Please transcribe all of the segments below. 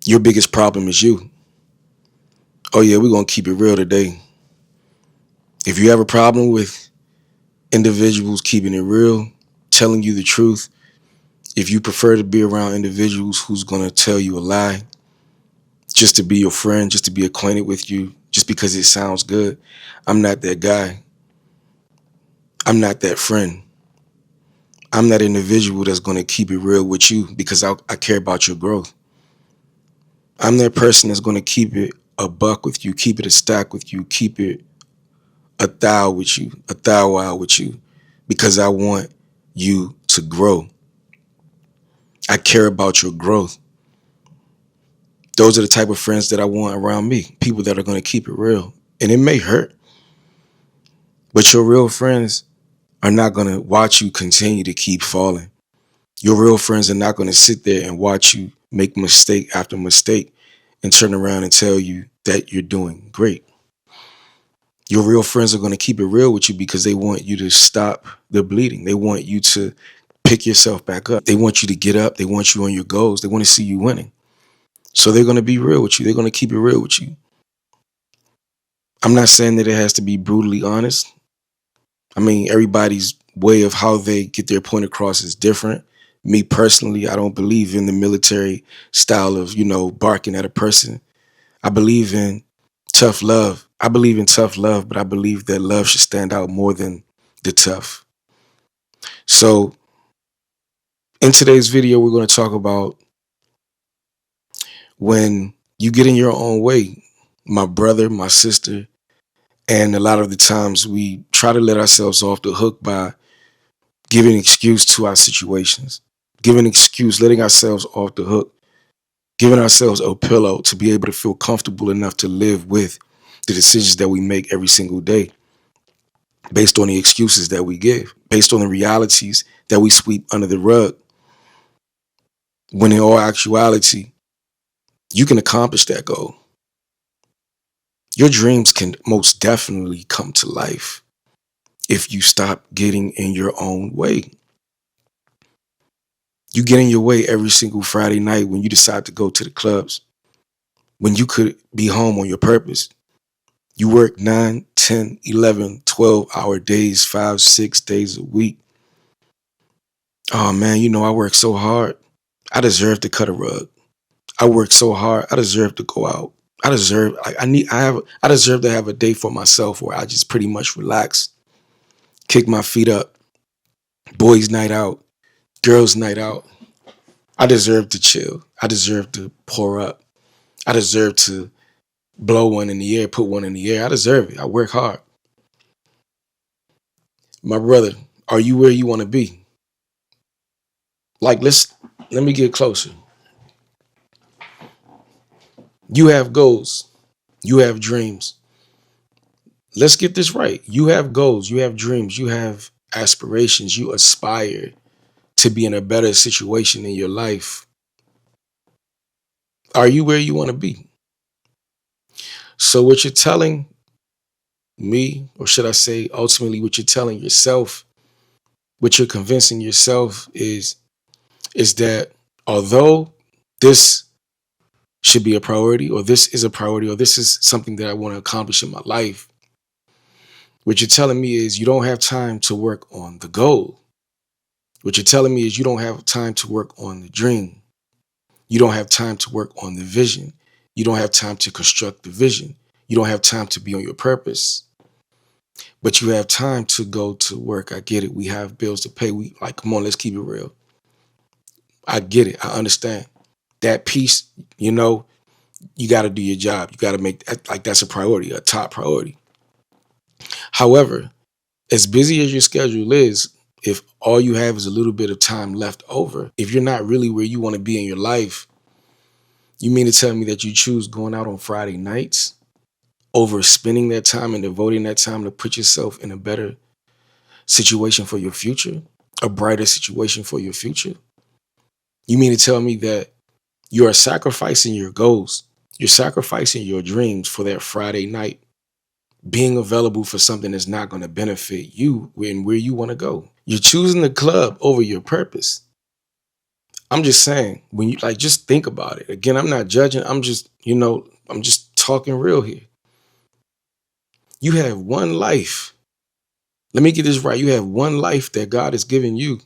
Your biggest problem is you. Oh yeah, we're going to keep it real today. If you have a problem with individuals keeping it real, telling you the truth, if you prefer to be around individuals who's going to tell you a lie, just to be your friend, just to be acquainted with you, just because it sounds good, I'm not that guy. I'm not that friend. I'm that individual that's going to keep it real with you because I care about your growth. I'm that person that's going to keep it a buck with you, keep it a stack with you, keep it a thou wow with you, because I want you to grow. I care about your growth. Those are the type of friends that I want around me, people that are going to keep it real. And it may hurt, but your real friends are not going to watch you continue to keep falling. Your real friends are not going to sit there and watch you make mistake after mistake and turn around and tell you that you're doing great. Your real friends are going to keep it real with you because they want you to stop the bleeding. They want you to pick yourself back up. They want you to get up. They want you on your goals. They want to see you winning. So they're going to be real with you. They're going to keep it real with you. I'm not saying that it has to be brutally honest. I mean, everybody's way of how they get their point across is different. Me personally, I don't believe in the military style of, barking at a person. I believe in tough love. I believe in tough love, but I believe that love should stand out more than the tough. So in today's video, we're going to talk about when you get in your own way, my brother, my sister, and a lot of the times we try to let ourselves off the hook by giving excuse to our situations, giving excuse, letting ourselves off the hook, giving ourselves a pillow to be able to feel comfortable enough to live with the decisions that we make every single day, based on the excuses that we give, based on the realities that we sweep under the rug. When in all actuality, you can accomplish that goal. Your dreams can most definitely come to life if you stop getting in your own way. You get in your way every single Friday night when you decide to go to the clubs, when you could be home on your purpose. You work 9, 10, 11, 12-hour days, 5, 6 days a week. Oh man, I work so hard. I deserve to cut a rug. I work so hard. I deserve to go out. I deserve, I deserve to have a day for myself where I just pretty much relax, kick my feet up, boys night out, girls night out. I deserve to chill. I deserve to pour up. I deserve to blow one in the air, put one in the air. I deserve it. I work hard. My brother, are you where you want to be? Like, let me get closer. You have goals. You have dreams. Let's get this right. You have goals. You have dreams. You have aspirations. You aspire to be in a better situation in your life. Are you where you want to be? So what you're telling me, or should I say ultimately what you're telling yourself, what you're convincing yourself is that although this should be a priority, or this is a priority, or this is something that I want to accomplish in my life, what you're telling me is you don't have time to work on the goal. What you're telling me is you don't have time to work on the dream. You don't have time to work on the vision. You don't have time to construct the vision. You don't have time to be on your purpose. But you have time to go to work. I get it. We have bills to pay. Come on, let's keep it real. I get it. I understand. That piece, you got to do your job. You got to make that, that's a priority, a top priority. However, as busy as your schedule is, if all you have is a little bit of time left over, if you're not really where you want to be in your life, you mean to tell me that you choose going out on Friday nights over spending that time and devoting that time to put yourself in a better situation for your future, a brighter situation for your future? You mean to tell me that you are sacrificing your goals, you're sacrificing your dreams for that Friday night, being available for something that's not going to benefit you and where you want to go? You're choosing the club over your purpose. I'm just saying, when you like, just think about it. Again, I'm not judging. I'm just, I'm just talking real here. You have one life. Let me get this right. You have one life that God has given you.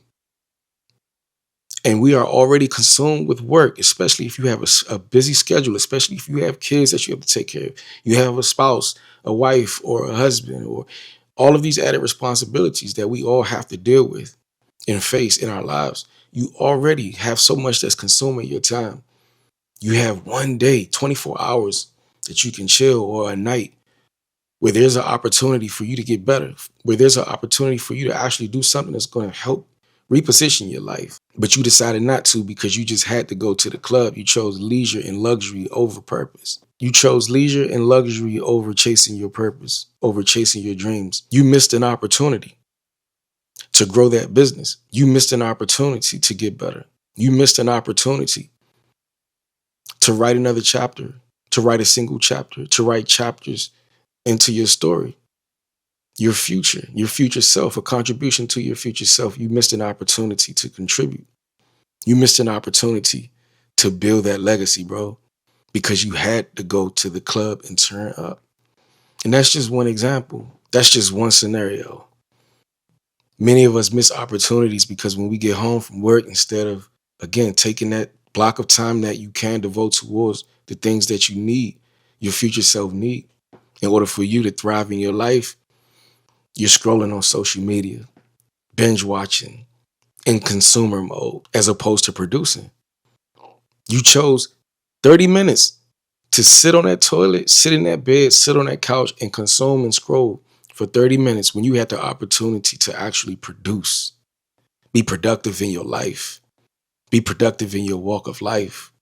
And we are already consumed with work, especially if you have a busy schedule, especially if you have kids that you have to take care of. You have a spouse, a wife, or a husband, or all of these added responsibilities that we all have to deal with and face in our lives. You already have so much that's consuming your time. You have one day, 24 hours that you can chill, or a night where there's an opportunity for you to get better, where there's an opportunity for you to actually do something that's going to help reposition your life. But you decided not to because you just had to go to the club. You chose leisure and luxury over purpose. You chose leisure and luxury over chasing your purpose, over chasing your dreams. You missed an opportunity to grow that business. You missed an opportunity to get better. You missed an opportunity to write another chapter, to write a single chapter, to write chapters into your story, your future self, a contribution to your future self. You missed an opportunity to contribute. You missed an opportunity to build that legacy, bro, because you had to go to the club and turn up. And that's just one example. That's just one scenario. Many of us miss opportunities because when we get home from work, instead of, again, taking that block of time that you can devote towards the things that you need, your future self need, in order for you to thrive in your life, you're scrolling on social media, binge watching, in consumer mode, as opposed to producing. You chose 30 minutes to sit on that toilet, sit in that bed, sit on that couch, and consume and scroll for 30 minutes when you had the opportunity to actually produce, be productive in your life, be productive in your walk of life.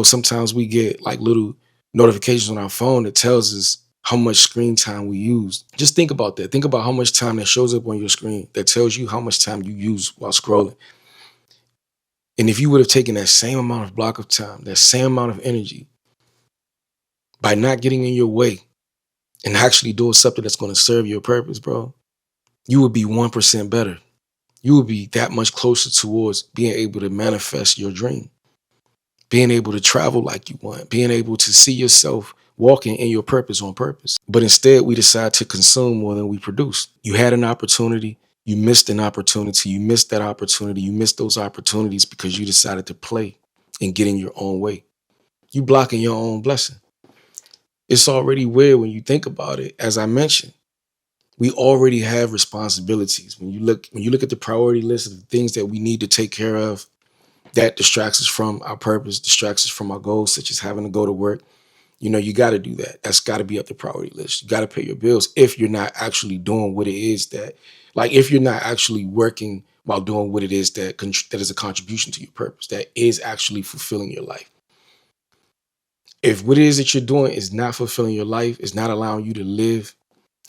Sometimes we get like little notifications on our phone that tells us how much screen time we use. Just think about that. Think about how much time that shows up on your screen that tells you how much time you use while scrolling. And if you would have taken that same amount of block of time, that same amount of energy, by not getting in your way and actually doing something that's going to serve your purpose, bro, you would be 1% better. You would be that much closer towards being able to manifest your dream, being able to travel like you want, being able to see yourself walking in your purpose on purpose. But instead, we decide to consume more than we produce. You had an opportunity. You missed an opportunity. You missed that opportunity. You missed those opportunities because you decided to play and get in your own way. You blocking your own blessing. It's already weird when you think about it. As I mentioned, we already have responsibilities. When you look at the priority list of the things that we need to take care of, that distracts us from our purpose, distracts us from our goals, such as having to go to work. You got to do that. That's got to be up the priority list. You got to pay your bills if you're not actually doing what it is that, like, if you're not actually working while doing what it is that is a contribution to your purpose, that is actually fulfilling your life. If what it is that you're doing is not fulfilling your life, is not allowing you to live,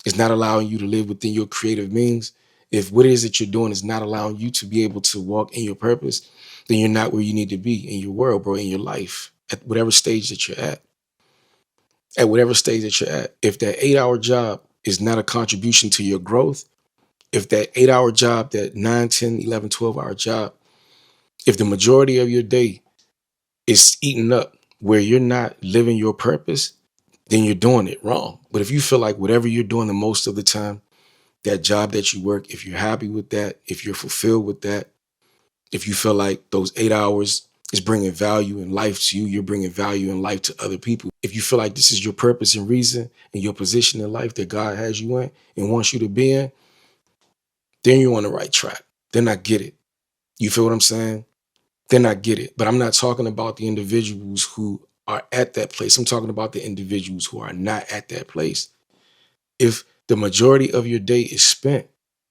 is not allowing you to live within your creative means, if what it is that you're doing is not allowing you to be able to walk in your purpose, then you're not where you need to be in your world, bro, in your life, at whatever stage that you're at. At whatever stage that you're at. If that 8-hour job is not a contribution to your growth, if that 8-hour job, that 9, 10, 11, 12-hour job, if the majority of your day is eaten up where you're not living your purpose, then you're doing it wrong. But if you feel like whatever you're doing the most of the time, that job that you work, if you're happy with that, if you're fulfilled with that, if you feel like those 8 hours is bringing value in life to you, you're bringing value in life to other people. If you feel like this is your purpose and reason and your position in life that God has you in and wants you to be in, then you're on the right track. Then I get it. You feel what I'm saying? Then I get it. But I'm not talking about the individuals who are at that place. I'm talking about the individuals who are not at that place. If the majority of your day is spent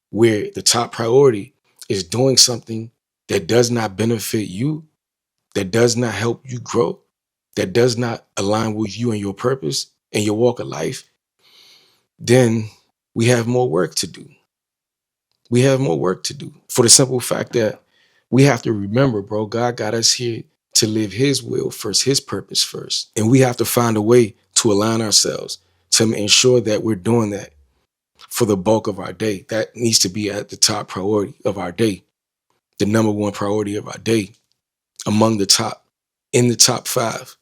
where the top priority is doing something that does not benefit you, that does not help you grow, that does not align with you and your purpose and your walk of life, then we have more work to do. We have more work to do for the simple fact that we have to remember, bro, God got us here to live his will first, his purpose first. And we have to find a way to align ourselves to ensure that we're doing that for the bulk of our day. That needs to be at the top priority of our day. the number one priority of our day, among the top, in the top five.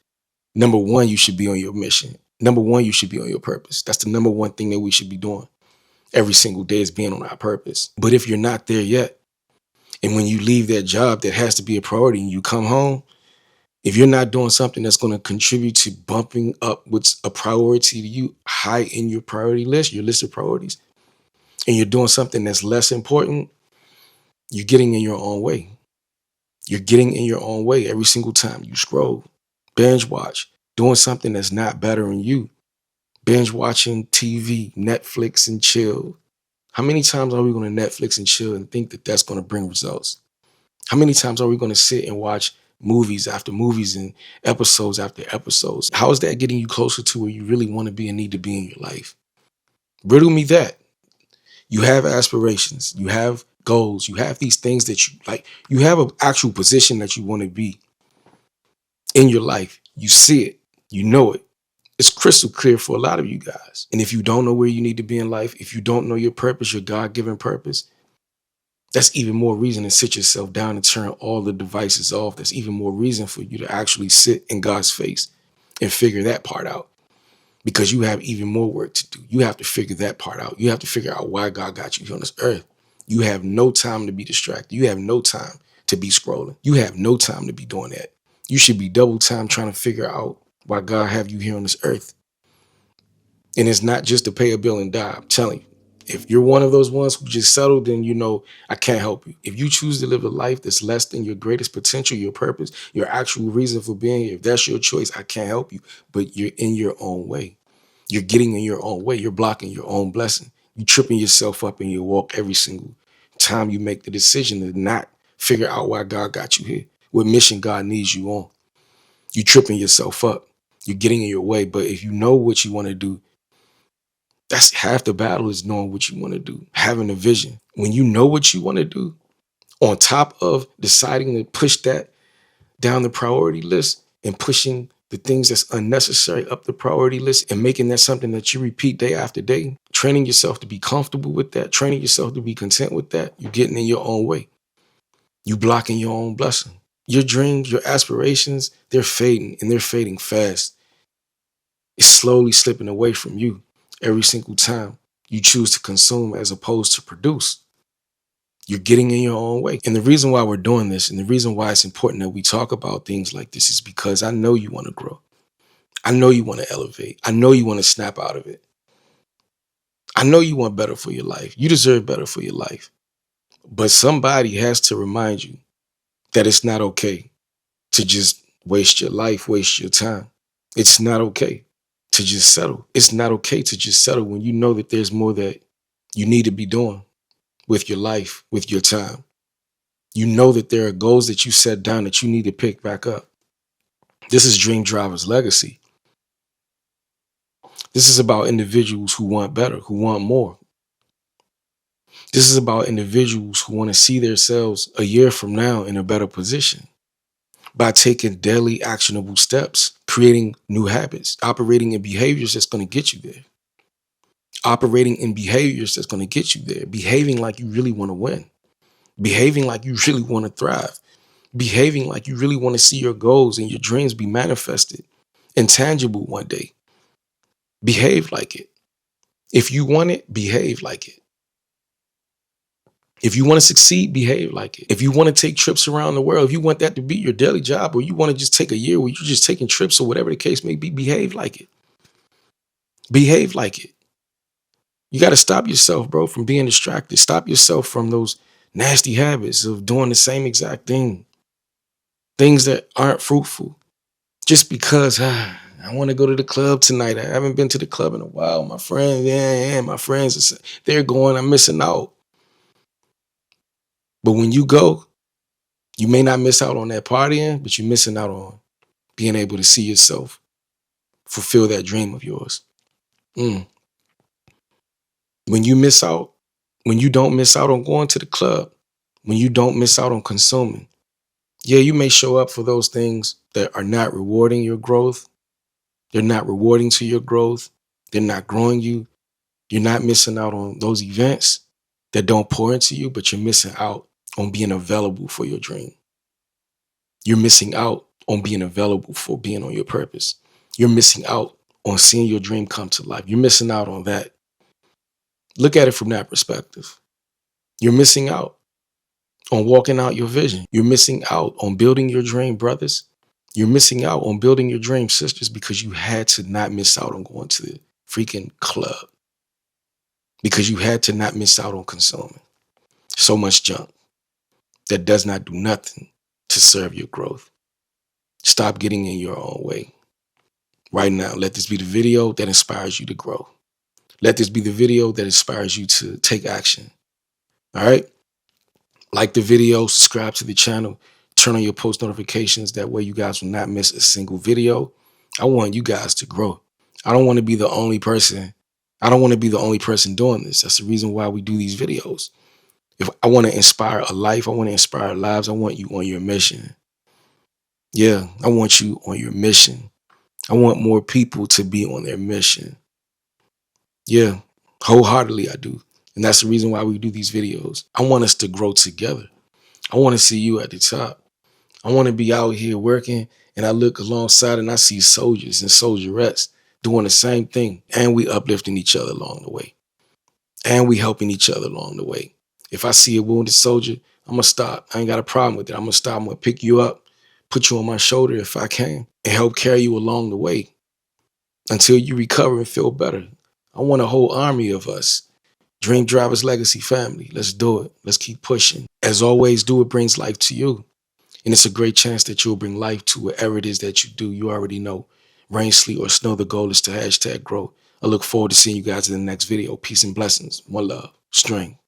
Number one, you should be on your mission. Number one, you should be on your purpose. That's the number one thing that we should be doing every single day, is being on our purpose. But if you're not there yet, and when you leave that job that has to be a priority and you come home, if you're not doing something that's going to contribute to bumping up what's a priority to you high in your priority list, your list of priorities, and you're doing something that's less important, you're getting in your own way. You're getting in your own way every single time you scroll, binge watch, doing something that's not bettering you. Binge watching TV, Netflix, and chill. How many times are we going to Netflix and chill and think that that's going to bring results? How many times are we going to sit and watch movies after movies and episodes after episodes? How is that getting you closer to where you really want to be and need to be in your life? Riddle me that. You have aspirations, you have goals, you have these things that you like, you have an actual position that you want to be in your life. You see it, you know it. It's crystal clear for a lot of you guys. And if you don't know where you need to be in life, if you don't know your purpose, your God-given purpose, that's even more reason to sit yourself down and turn all the devices off. That's even more reason for you to actually sit in God's face and figure that part out, because you have even more work to do. You have to figure that part out. You have to figure out why God got you here on this earth. You have no time to be distracted. You have no time to be scrolling. You have no time to be doing that. You should be double time trying to figure out why God have you here on this earth. And it's not just to pay a bill and die. I'm telling you, if you're one of those ones who just settled, then you know I can't help you. If you choose to live a life that's less than your greatest potential, your purpose, your actual reason for being here, if that's your choice, I can't help you. But you're in your own way. You're getting in your own way. You're blocking your own blessing. You're tripping yourself up in your walk every single time you make the decision to not figure out why God got you here, what mission God needs you on. You're tripping yourself up. You're getting in your way. But if you know what you want to do, that's half the battle, is knowing what you want to do, having a vision. When you know what you want to do, on top of deciding to push that down the priority list and pushing the things that's unnecessary up the priority list and making that something that you repeat day after day, training yourself to be comfortable with that, training yourself to be content with that, you're getting in your own way. You blocking your own blessing. Your dreams, your aspirations, they're fading, and they're fading fast. It's slowly slipping away from you every single time you choose to consume as opposed to produce. You're getting in your own way. And the reason why we're doing this, and the reason why it's important that we talk about things like this, is because I know you want to grow. I know you want to elevate. I know you want to snap out of it. I know you want better for your life. You deserve better for your life. But somebody has to remind you that it's not okay to just waste your life, waste your time. It's not okay to just settle. It's not okay to just settle when you know that there's more that you need to be doing with your life, with your time. You know that there are goals that you set down that you need to pick back up. This is Dream Driver's legacy. This is about individuals who want better, who want more. This is about individuals who want to see themselves a year from now in a better position by taking daily actionable steps, creating new habits, operating in behaviors that's going to get you there. Operating in behaviors that's going to get you there. Behaving like you really want to win. Behaving like you really want to thrive. Behaving like you really want to see your goals and your dreams be manifested and tangible one day. Behave like it. If you want it, behave like it. If you want to succeed, behave like it. If you want to take trips around the world, if you want that to be your daily job, or you want to just take a year where you're just taking trips or whatever the case may be, behave like it. Behave like it. You got to stop yourself, bro, from being distracted. Stop yourself from those nasty habits of doing the same exact thing. Things that aren't fruitful. Just because I want to go to the club tonight. I haven't been to the club in a while. My friends, my friends, they're going. I'm missing out. But when you go, you may not miss out on that partying, but you're missing out on being able to see yourself fulfill that dream of yours. When you miss out, when you don't miss out on going to the club, when you don't miss out on consuming, yeah, you may show up for those things that are not rewarding your growth. They're not rewarding to your growth. They're not growing you. You're not missing out on those events that don't pour into you, but you're missing out on being available for your dream. You're missing out on being available for being on your purpose. You're missing out on seeing your dream come to life. You're missing out on that. Look at it from that perspective. You're missing out on walking out your vision. You're missing out on building your dream, brothers. You're missing out on building your dream, sisters, because you had to not miss out on going to the freaking club. Because you had to not miss out on consuming so much junk that does not do nothing to serve your growth. Stop getting in your own way. Right now, let this be the video that inspires you to grow. Let this be the video that inspires you to take action. All right? Like the video, subscribe to the channel, turn on your post notifications. That way you guys will not miss a single video. I want you guys to grow. I don't want to be the only person. I don't want to be the only person doing this. That's the reason why we do these videos. If I want to inspire a life, I want to inspire lives. I want you on your mission. Yeah, I want you on your mission. I want more people to be on their mission. Yeah, wholeheartedly I do. And that's the reason why we do these videos. I want us to grow together. I want to see you at the top. I want to be out here working and I look alongside and I see soldiers and soldierettes doing the same thing. And we uplifting each other along the way. And we helping each other along the way. If I see a wounded soldier, I'm going to stop. I ain't got a problem with it. I'm going to stop. I'm going to pick you up, put you on my shoulder if I can, and help carry you along the way until you recover and feel better. I want a whole army of us. Dream Drivers Legacy family. Let's do it. Let's keep pushing. As always, do what brings life to you. And it's a great chance that you'll bring life to whatever it is that you do. You already know. Rain, sleet, or snow, the goal is to #grow. I look forward to seeing you guys in the next video. Peace and blessings. One love. String.